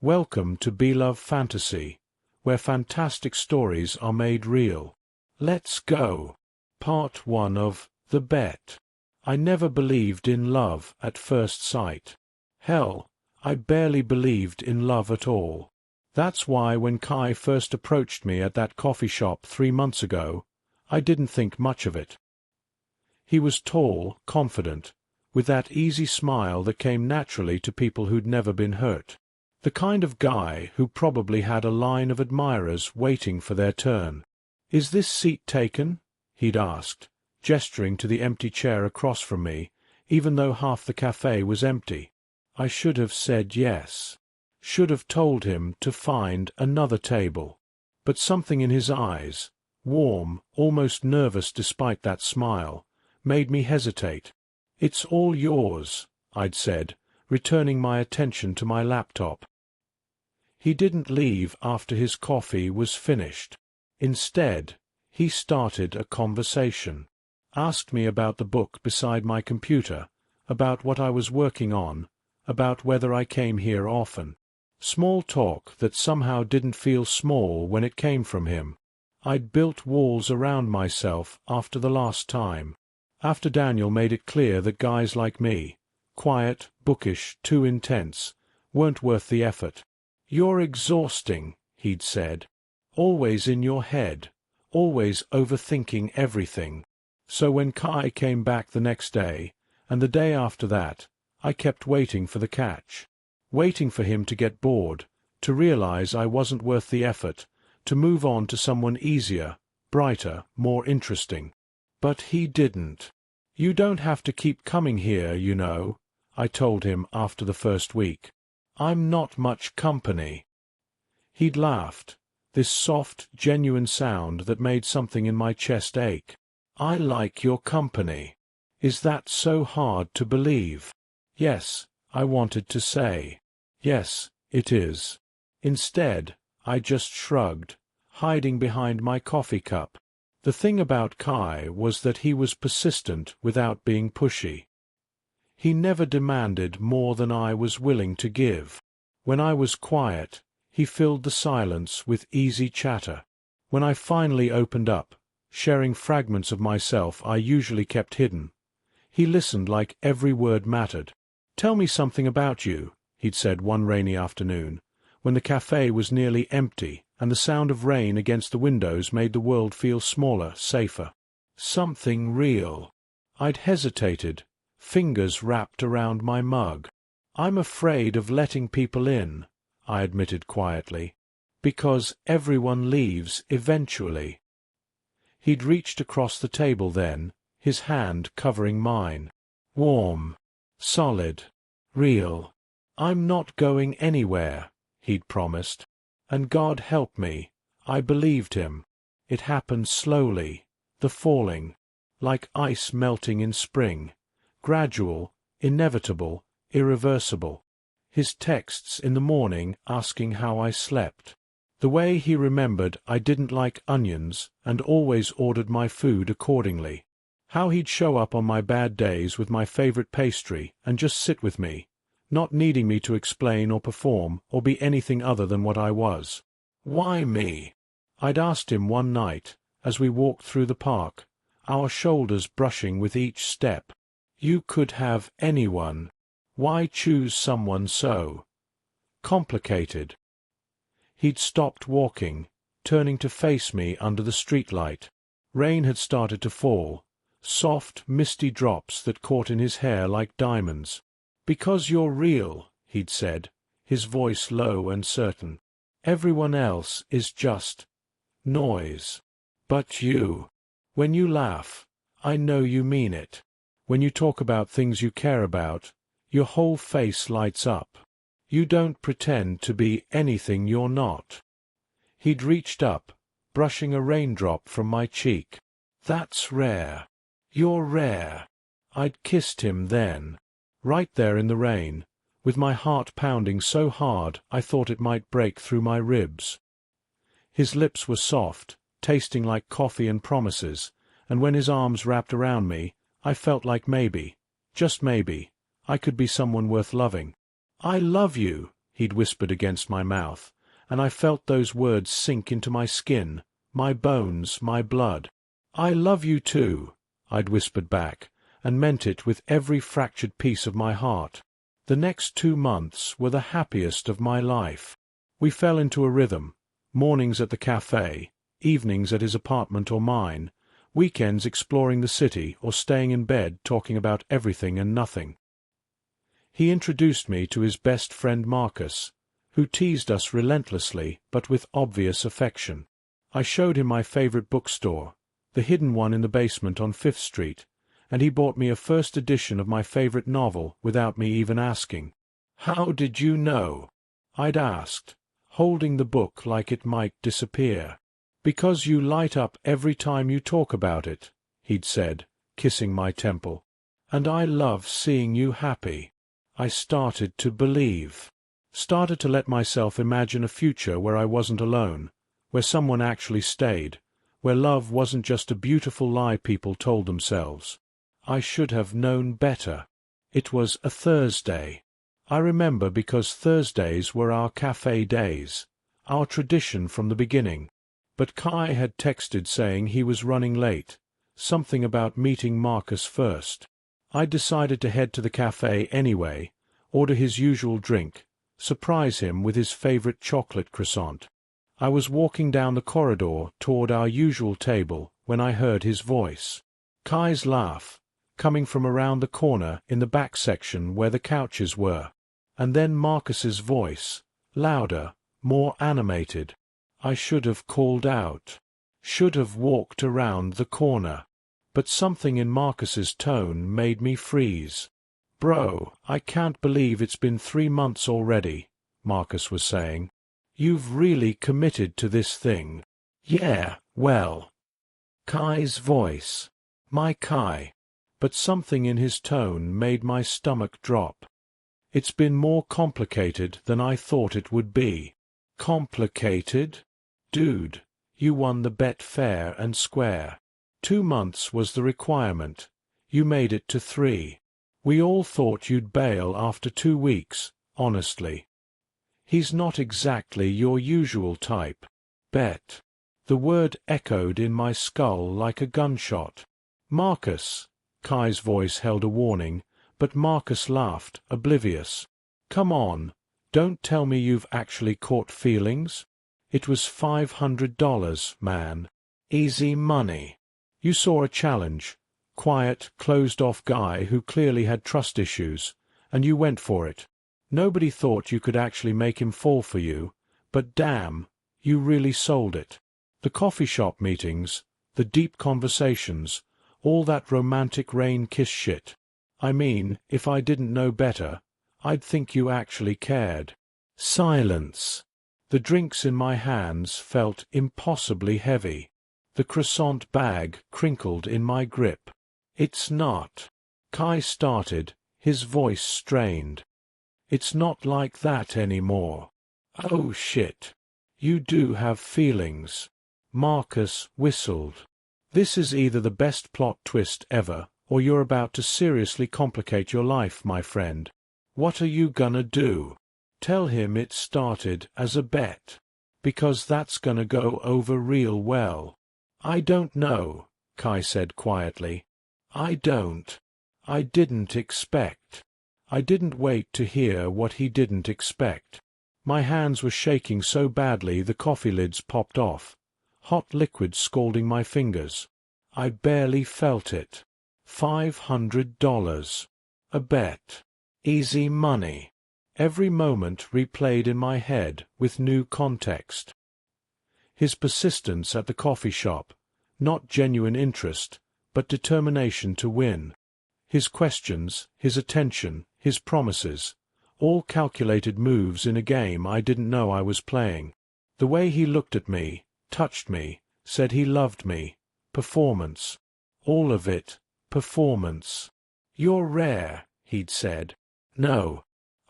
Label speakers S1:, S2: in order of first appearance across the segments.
S1: Welcome to BLove Fantasy, where fantastic stories are made real. Let's go. Part 1 of The Bet. I never believed in love at first sight. Hell, I barely believed in love at all. That's why when Kai first approached me at that coffee shop 3 months ago, I didn't think much of it. He was tall, confident, with that easy smile that came naturally to people who'd never been hurt. The kind of guy who probably had a line of admirers waiting for their turn. "Is this seat taken?" he'd asked, gesturing to the empty chair across from me, even though half the cafe was empty. I should have said yes. Should have told him to find another table. But something in his eyes, warm, almost nervous despite that smile, made me hesitate. "It's all yours," I'd said, returning my attention to my laptop. He didn't leave after his coffee was finished. Instead, he started a conversation. Asked me about the book beside my computer, about what I was working on, about whether I came here often. Small talk that somehow didn't feel small when it came from him. I'd built walls around myself after the last time. After Daniel made it clear that guys like me, quiet, bookish, too intense, weren't worth the effort. "You're exhausting," he'd said. "Always in your head, always overthinking everything." So when Kai came back the next day, and the day after that, I kept waiting for the catch. Waiting for him to get bored, to realize I wasn't worth the effort, to move on to someone easier, brighter, more interesting. But he didn't. "You don't have to keep coming here, you know," I told him after the first week. "I'm not much company." He'd laughed, this soft, genuine sound that made something in my chest ache. "I like your company." Is that so hard to believe? Yes, I wanted to say. Yes, it is. Instead, I just shrugged, hiding behind my coffee cup. The thing about Kai was that he was persistent without being pushy. He never demanded more than I was willing to give. When I was quiet, he filled the silence with easy chatter. When I finally opened up, sharing fragments of myself I usually kept hidden, he listened like every word mattered. "Tell me something about you," he'd said one rainy afternoon, when the cafe was nearly empty and the sound of rain against the windows made the world feel smaller, safer. "Something real." I'd hesitated, fingers wrapped around my mug. "I'm afraid of letting people in," I admitted quietly, "because everyone leaves eventually." He'd reached across the table then, his hand covering mine. Warm, solid, real. "I'm not going anywhere," he'd promised. And God help me, I believed him. It happened slowly, the falling, like ice melting in spring, gradual, inevitable, irreversible. His texts in the morning asking how I slept. The way he remembered I didn't like onions and always ordered my food accordingly. How he'd show up on my bad days with my favorite pastry and just sit with me, not needing me to explain or perform or be anything other than what I was. "Why me?" I'd asked him one night, as we walked through the park, our shoulders brushing with each step. "You could have anyone. Why choose someone so complicated?" He'd stopped walking, turning to face me under the streetlight. Rain had started to fall, soft, misty drops that caught in his hair like diamonds. "Because you're real," he'd said, his voice low and certain. "Everyone else is just noise. But you, when you laugh, I know you mean it. When you talk about things you care about, your whole face lights up. You don't pretend to be anything you're not." He'd reached up, brushing a raindrop from my cheek. "That's rare. You're rare." I'd kissed him then, right there in the rain, with my heart pounding so hard I thought it might break through my ribs. His lips were soft, tasting like coffee and promises, and when his arms wrapped around me, I felt like maybe, just maybe, I could be someone worth loving. "I love you," he'd whispered against my mouth, and I felt those words sink into my skin, my bones, my blood. "I love you too," I'd whispered back, and meant it with every fractured piece of my heart. The next 2 months were the happiest of my life. We fell into a rhythm, mornings at the cafe, evenings at his apartment or mine, weekends exploring the city or staying in bed talking about everything and nothing. He introduced me to his best friend Marcus, who teased us relentlessly but with obvious affection. I showed him my favorite bookstore, the hidden one in the basement on 5th Street, and he bought me a first edition of my favorite novel without me even asking. "How did you know?" I'd asked, holding the book like it might disappear. "Because you light up every time you talk about it," he'd said, kissing my temple. "And I love seeing you happy." I started to believe. Started to let myself imagine a future where I wasn't alone, where someone actually stayed, where love wasn't just a beautiful lie people told themselves. I should have known better. It was a Thursday. I remember because Thursdays were our cafe days, our tradition from the beginning. But Kai had texted saying he was running late, something about meeting Marcus first. I decided to head to the cafe anyway, order his usual drink, surprise him with his favorite chocolate croissant. I was walking down the corridor toward our usual table when I heard his voice. Kai's laugh, coming from around the corner in the back section where the couches were. And then Marcus's voice, louder, more animated. I should have called out. Should have walked around the corner. But something in Marcus's tone made me freeze. "Bro, I can't believe it's been 3 months already," Marcus was saying. "You've really committed to this thing." "Yeah, well." Kai's voice. My Kai. But something in his tone made my stomach drop. "It's been more complicated than I thought it would be." Complicated? Dude, you won the bet fair and square. 2 months was the requirement. You made it to 3. We all thought you'd bail after 2 weeks, honestly. He's not exactly your usual type. Bet. The word echoed in my skull like a gunshot. "Marcus." Kai's voice held a warning, but Marcus laughed, oblivious. "Come on, don't tell me you've actually caught feelings. It was $500, man. Easy money. You saw a challenge, quiet, closed-off guy who clearly had trust issues, and you went for it. Nobody thought you could actually make him fall for you, but damn, you really sold it. The coffee shop meetings, the deep conversations, all that romantic rain-kiss shit. I mean, if I didn't know better, I'd think you actually cared." Silence. The drinks in my hands felt impossibly heavy. The croissant bag crinkled in my grip. "It's not." Kai started, his voice strained. "It's not like that anymore." "Oh shit. You do have feelings." Marcus whistled. "This is either the best plot twist ever, or you're about to seriously complicate your life, my friend. What are you gonna do?" "Tell him it started as a bet. Because that's gonna go over real well." "I don't know," Kai said quietly. "I don't. I didn't expect." I didn't wait to hear what he didn't expect. My hands were shaking so badly the coffee lids popped off, hot liquid scalding my fingers. I barely felt it. $500. A bet. Easy money. Every moment replayed in my head with new context. His persistence at the coffee shop, not genuine interest, but determination to win. His questions, his attention, his promises, all calculated moves in a game I didn't know I was playing. The way he looked at me, touched me, said he loved me. Performance. All of it, performance. "You're rare," he'd said. No.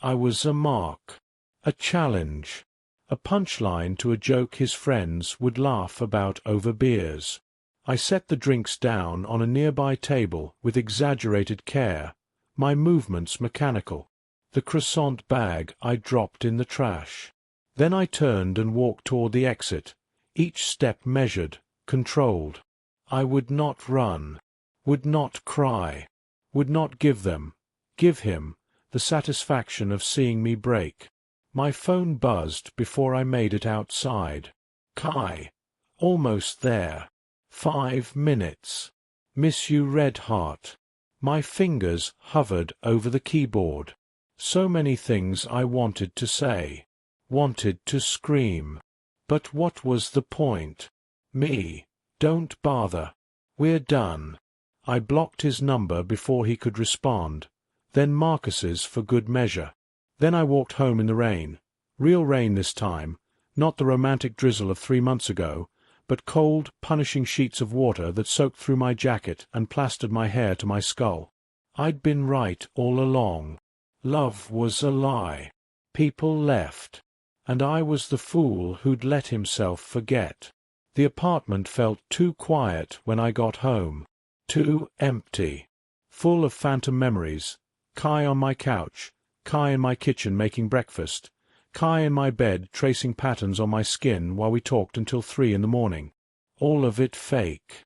S1: I was a mark. A challenge. A punchline to a joke his friends would laugh about over beers. I set the drinks down on a nearby table with exaggerated care, my movements mechanical. the croissant bag I dropped in the trash. Then I turned and walked toward the exit, each step measured, controlled. I would not run, would not cry, would not give him, the satisfaction of seeing me break. My phone buzzed before I made it outside. Kai. Almost there. 5 minutes. Miss you, Red Heart. My fingers hovered over the keyboard. So many things I wanted to say. Wanted to scream. But what was the point? Me. Don't bother. We're done. I blocked his number before he could respond. Then Marcus's for good measure. Then I walked home in the rain. Real rain this time, not the romantic drizzle of 3 months ago, but cold, punishing sheets of water that soaked through my jacket and plastered my hair to my skull. I'd been right all along. Love was a lie. People left. And I was the fool who'd let himself forget. The apartment felt too quiet when I got home. Too empty. Full of phantom memories. Kai on my couch. Kai in my kitchen making breakfast. Kai in my bed tracing patterns on my skin while we talked until 3 in the morning. All of it fake.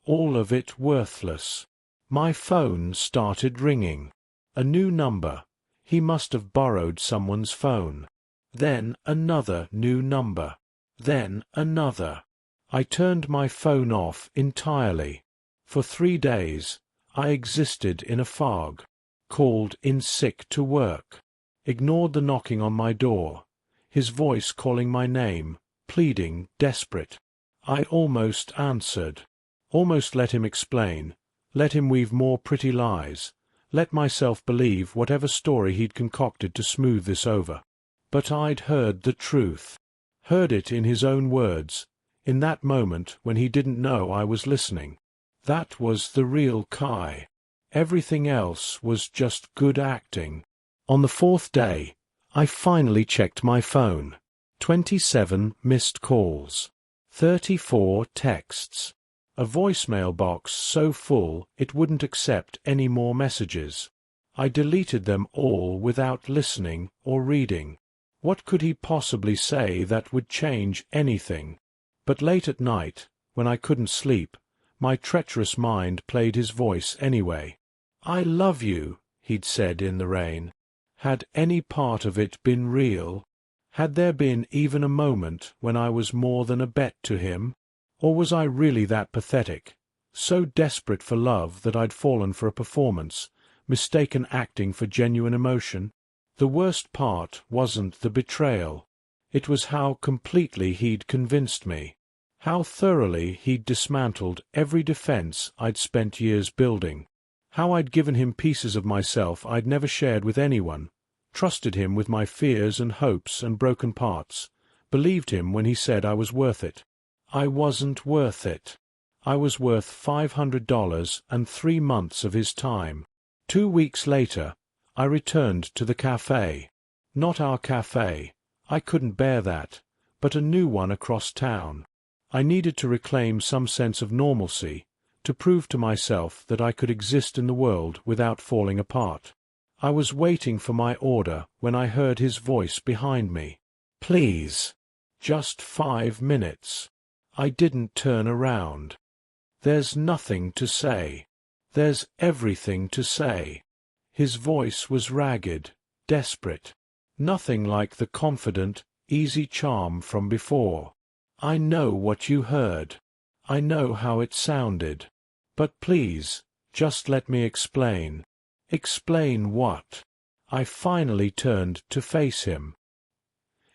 S1: All of it worthless. My phone started ringing. A new number. He must have borrowed someone's phone. Then another new number. Then another. I turned my phone off entirely. For 3 days, I existed in a fog. Called in sick to work. Ignored the knocking on my door. His voice calling my name, pleading, desperate. I almost answered. Almost let him explain. Let him weave more pretty lies. Let myself believe whatever story he'd concocted to smooth this over. But I'd heard the truth. Heard it in his own words, in that moment when he didn't know I was listening. That was the real Kai. Everything else was just good acting. On the 4th day, I finally checked my phone. 27 missed calls. 34 texts. A voicemail box so full it wouldn't accept any more messages. I deleted them all without listening or reading. What could he possibly say that would change anything? But late at night, when I couldn't sleep, my treacherous mind played his voice anyway. "I love you," he'd said in the rain. Had any part of it been real? Had there been even a moment when I was more than a bet to him? Or was I really that pathetic, so desperate for love that I'd fallen for a performance, mistaken acting for genuine emotion? The worst part wasn't the betrayal. It was how completely he'd convinced me. How thoroughly he'd dismantled every defense I'd spent years building. How I'd given him pieces of myself I'd never shared with anyone, trusted him with my fears and hopes and broken parts, believed him when he said I was worth it. I wasn't worth it. I was worth $500 and 3 months of his time. 2 weeks later, I returned to the cafe. Not our cafe. I couldn't bear that, but a new one across town. I needed to reclaim some sense of normalcy, to prove to myself that I could exist in the world without falling apart. I was waiting for my order when I heard his voice behind me. "Please. Just 5 minutes." I didn't turn around. "There's nothing to say." "There's everything to say." His voice was ragged, desperate. Nothing like the confident, easy charm from before. "I know what you heard. I know how it sounded. But please, just let me explain." "Explain what?" I finally turned to face him.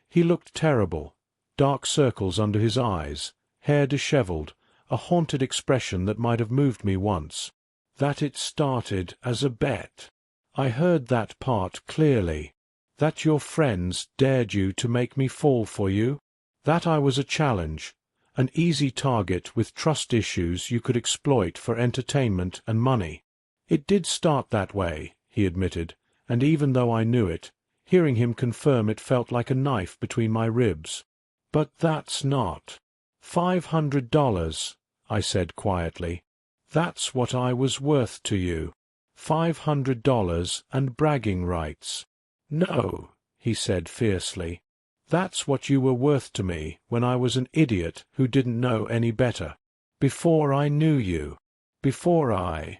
S1: He looked terrible. Dark circles under his eyes, hair disheveled, a haunted expression that might have moved me once. That it started as a bet. I heard that part clearly. That your friends dared you to make me fall for you. That I was a challenge, an easy target with trust issues you could exploit for entertainment and money. "It did start that way," he admitted, and even though I knew it, hearing him confirm it felt like a knife between my ribs. "But that's not." $500, I said quietly. "That's what I was worth to you. $500 and bragging rights." No, he said fiercely. That's what you were worth to me when I was an idiot who didn't know any better. Before I knew you. Before I...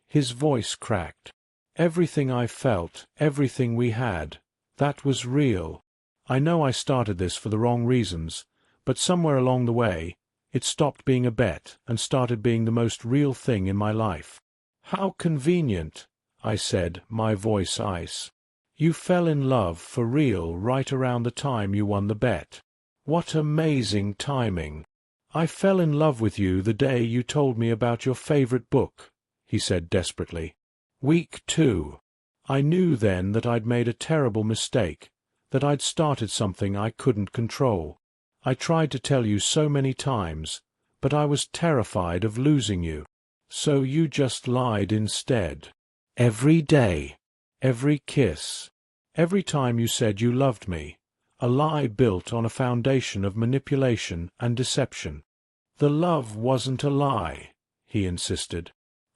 S1: His voice cracked. Everything I felt, everything we had, that was real. I know I started this for the wrong reasons, but somewhere along the way, it stopped being a bet and started being the most real thing in my life. How convenient, I said, my voice ice. You fell in love for real right around the time you won the bet. What amazing timing. I fell in love with you the day you told me about your favorite book, he said desperately. Week 2. I knew then that I'd made a terrible mistake, that I'd started something I couldn't control. I tried to tell you so many times, but I was terrified of losing you. So you just lied instead. Every day, every kiss, every time you said you loved me, a lie built on a foundation of manipulation and deception. The love wasn't a lie, he insisted.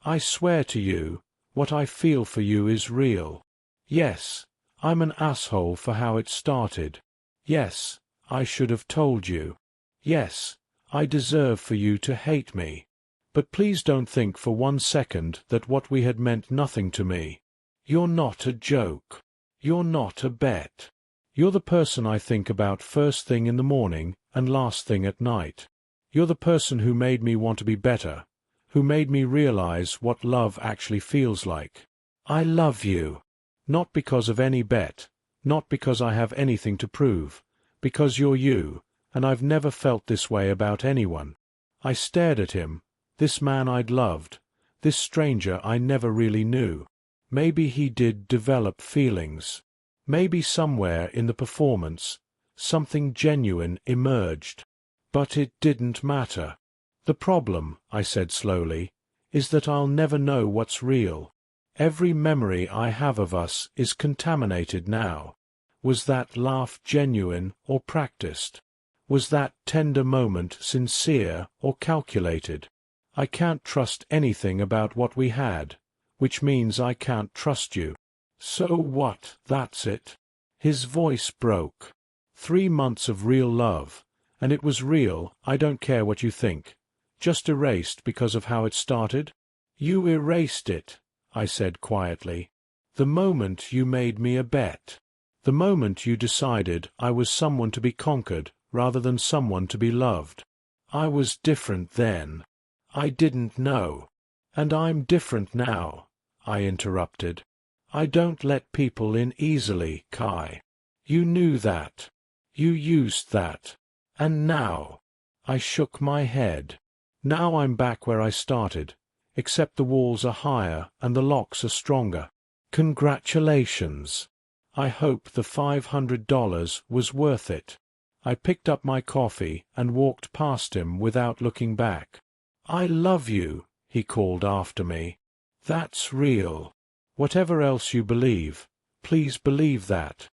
S1: I swear to you, what I feel for you is real. Yes, I'm an asshole for how it started. Yes, I should have told you. Yes, I deserve for you to hate me. But please don't think for 1 second that what we had meant nothing to me. You're not a joke. You're not a bet. You're the person I think about first thing in the morning and last thing at night. You're the person who made me want to be better, who made me realize what love actually feels like. I love you. Not because of any bet, not because I have anything to prove, because you're you, and I've never felt this way about anyone. I stared at him, this man I'd loved, this stranger I never really knew. Maybe he did develop feelings. Maybe somewhere in the performance, something genuine emerged. But it didn't matter. The problem, I said slowly, is that I'll never know what's real. Every memory I have of us is contaminated now. Was that laugh genuine or practiced? Was that tender moment sincere or calculated? I can't trust anything about what we had, which means I can't trust you. So what, that's it. His voice broke. 3 months of real love, and it was real, I don't care what you think. Just erased because of how it started? You erased it, I said quietly. The moment you made me a bet. The moment you decided I was someone to be conquered rather than someone to be loved. I was different then. I didn't know. And I'm different now, I interrupted. I don't let people in easily, Kai. You knew that. You used that. And now. I shook my head. Now I'm back where I started, except the walls are higher and the locks are stronger. Congratulations. I hope the $500 was worth it. I picked up my coffee and walked past him without looking back. I love you, he called after me. That's real. Whatever else you believe, please believe that.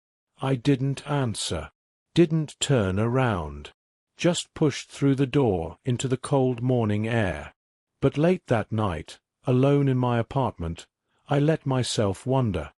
S1: I didn't answer, didn't turn around, just pushed through the door into the cold morning air. But late that night, alone in my apartment, I let myself wonder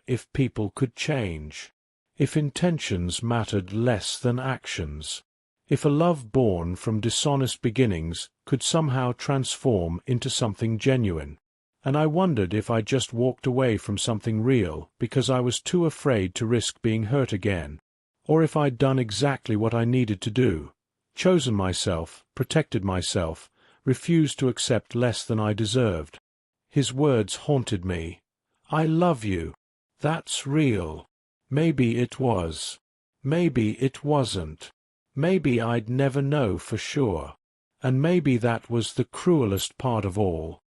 S1: if people could change, if intentions mattered less than actions, if a love born from dishonest beginnings could somehow transform into something genuine. And I wondered if I just walked away from something real because I was too afraid to risk being hurt again, or if I'd done exactly what I needed to do, chosen myself, protected myself, refused to accept less than I deserved. His words haunted me. I love you. That's real. Maybe it was. Maybe it wasn't. Maybe I'd never know for sure. And maybe that was the cruelest part of all.